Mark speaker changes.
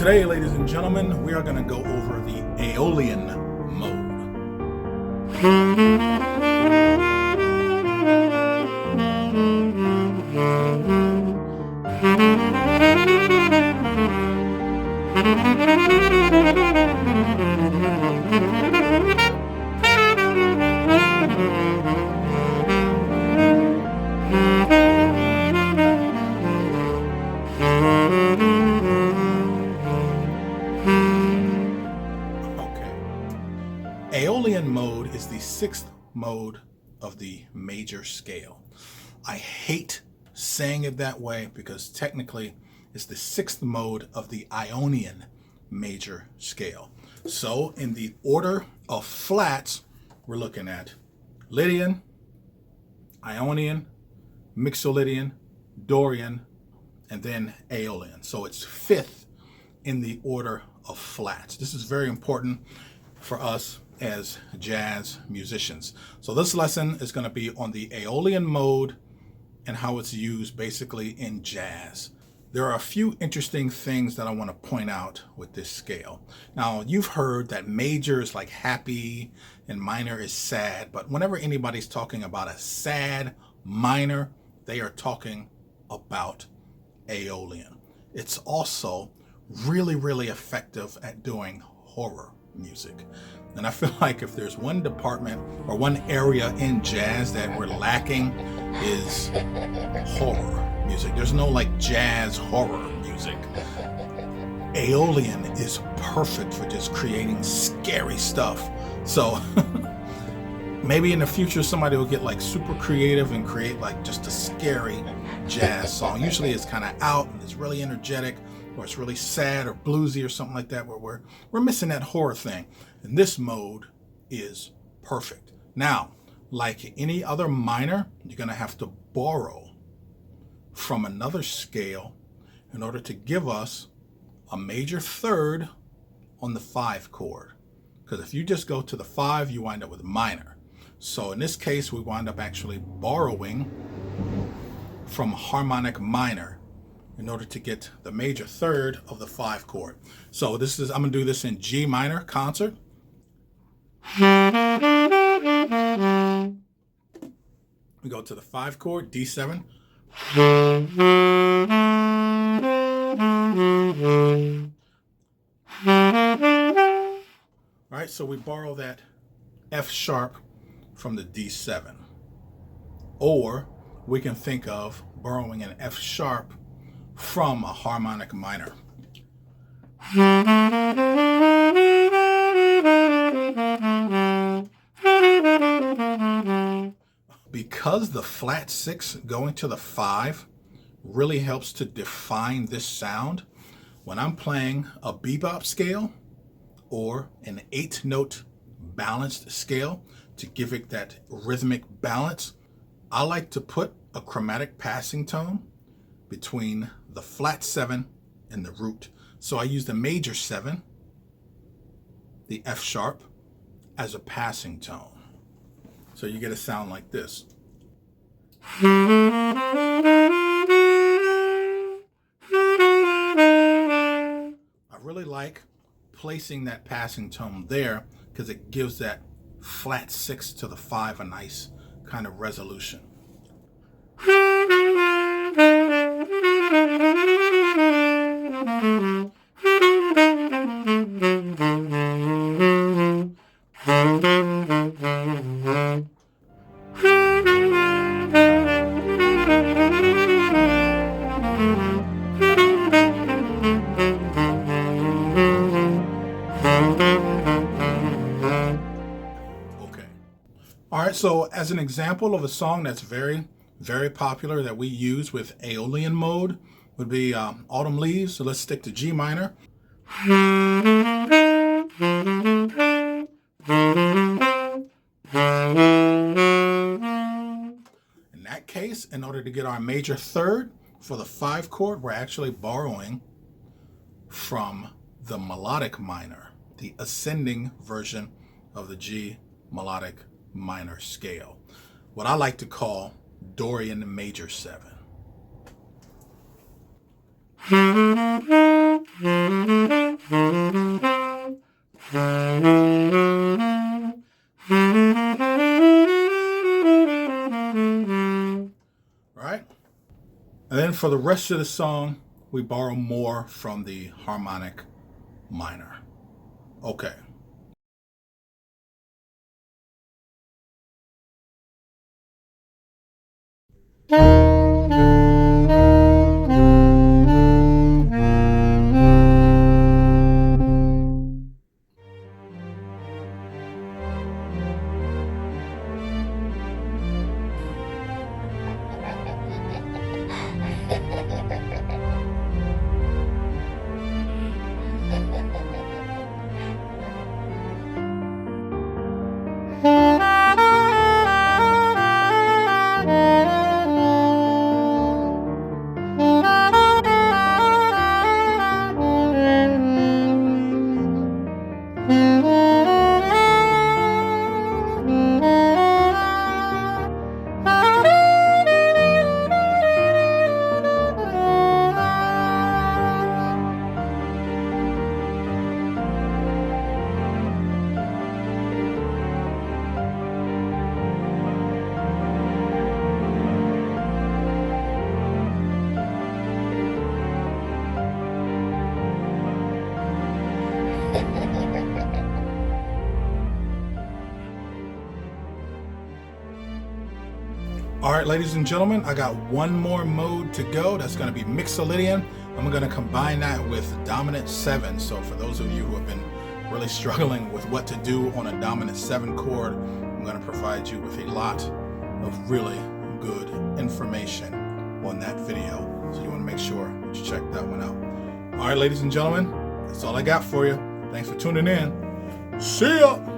Speaker 1: Today, ladies and gentlemen, we are going to go over the Aeolian Mode. Aeolian mode is the sixth mode of the major scale. I hate saying it that way because technically it's the sixth mode of the Ionian major scale. So in the order of flats, we're looking at Lydian, Ionian, Mixolydian, Dorian, and then Aeolian. So it's fifth in the order of flats. This is very important for us as jazz musicians. So this lesson is going to be on the Aeolian mode and how it's used basically in jazz. There are a few interesting things that I want to point out with this scale. Now, you've heard that major is like happy and minor is sad, but whenever anybody's talking about a sad minor, they are talking about Aeolian. It's also really effective at doing horror music. And I feel like if there's one department or one area in jazz that we're lacking is horror music. There's no like jazz horror music. Aeolian is perfect for just creating scary stuff. So maybe in the future somebody will get like super creative and create like just a scary jazz song. Usually it's kind of out and it's really energetic, or it's really sad or bluesy or something like that, where we're missing that horror thing. And this mode is perfect. Now, like any other minor, you're going to have to borrow from another scale in order to give us a major third on the 5 chord. Because if you just go to the 5, you wind up with minor. So in this case, we wind up actually borrowing from harmonic minor in order to get the major third of the 5 chord. So I'm going to do this in G minor concert. We go to the 5 chord, D7. All right, so we borrow that F sharp from the D7. Or we can think of borrowing an F sharp from a harmonic minor. Because the flat 6 going to the 5 really helps to define this sound, when I'm playing a bebop scale or an 8-note balanced scale to give it that rhythmic balance, I like to put a chromatic passing tone between the flat 7 and the root. So I use the major 7, the F sharp, as a passing tone. So you get a sound like this. I really like placing that passing tone there because it gives that flat 6 to the 5 a nice kind of resolution. All right, so as an example of a song that's very popular that we use with Aeolian mode would be Autumn Leaves. So let's stick to G minor. In that case, in order to get our major third for the 5 chord, we're actually borrowing from the melodic minor, the ascending version of the G melodic minor scale, what I like to call Dorian major 7. Right? And then for the rest of the song, we borrow more from the harmonic minor. Okay. All right, ladies and gentlemen, I got one more mode to go. That's going to be Mixolydian. I'm going to combine that with dominant 7. So for those of you who have been really struggling with what to do on a dominant 7 chord, I'm going to provide you with a lot of really good information on that video. So you want to make sure that you check that one out. All right, ladies and gentlemen, that's all I got for you. Thanks for tuning in. See ya!